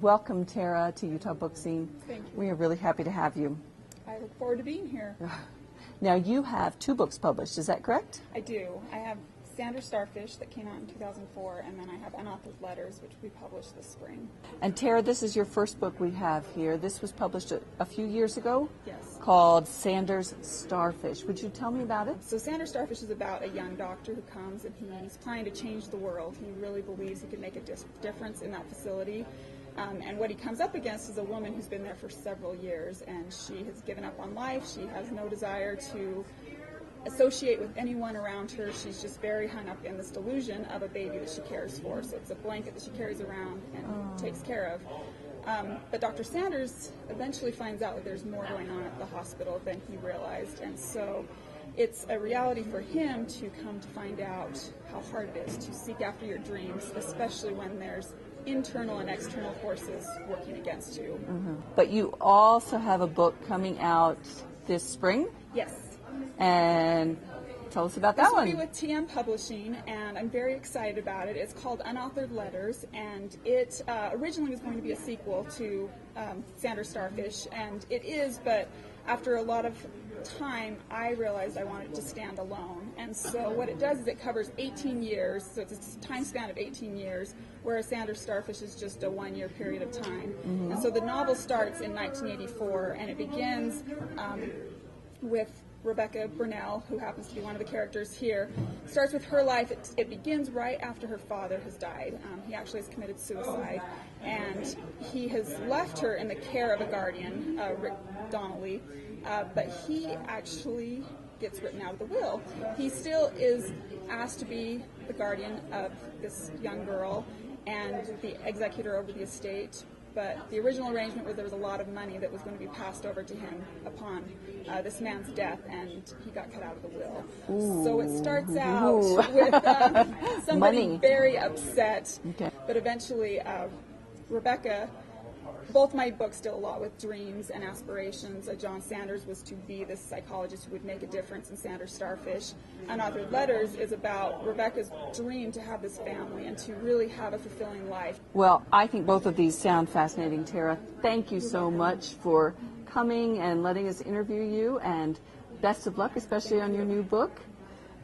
welcome, Tara, to Utah Book Scene. Thank you. We are really happy to have you. I look forward to being here. Now, you have 2 books published, is that correct? I do. I have Sanders Starfish that came out in 2004, and then I have Unauthored Letters, which we published this spring. And Tara, this is your first book we have here. This was published a few years ago. Yes. Called Sanders Starfish. Would you tell me about it? So Sanders Starfish is about a young doctor who comes and he's trying to change the world. He really believes he can make a difference in that facility. And what he comes up against is a woman who's been there for several years, and she has given up on life. She has no desire to associate with anyone around her. She's just very hung up in this delusion of a baby that she cares for. So it's a blanket that she carries around and takes care of. But Dr. Sanders eventually finds out that there's more going on at the hospital than he realized, and so it's a reality for him to come to find out how hard it is to seek after your dreams, especially when there's internal and external forces working against you. But you also have a book coming out this spring? Yes. And tell us about that This will one. be with TM Publishing, and I'm very excited about it. It's called Unauthored Letters, and it originally was going to be a sequel to Sanders Starfish, and it is, but after a lot of time, I realized I wanted to stand alone. And so what it does is it covers 18 years, so it's a time span of 18 years, whereas Sanders Starfish is just a 1-year period of time. And so the novel starts in 1984, and it begins with Rebecca Burnell, who happens to be one of the characters here. Starts with her life. It begins right after her father has died. He actually has committed suicide, and he has left her in the care of a guardian, Rick Donnelly, but he actually gets written out of the will. He still is asked to be the guardian of this young girl and the executor over the estate, but the original arrangement was there was a lot of money that was going to be passed over to him upon this man's death, and he got cut out of the will. Ooh. So it starts out with somebody Money. very upset, Okay. but eventually Rebecca, both my books deal a lot with dreams and aspirations. John Sanders was to be this psychologist who would make a difference in Sanders Starfish. Unauthored Letters is about Rebecca's dream to have this family and to really have a fulfilling life. Well, I think both of these sound fascinating, Tara. Thank you so much for coming and letting us interview you, and best of luck, especially on your new book.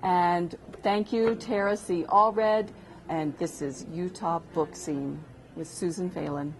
And thank you, Tara C. Allred, and this is Utah Book Scene with Susan Phelan.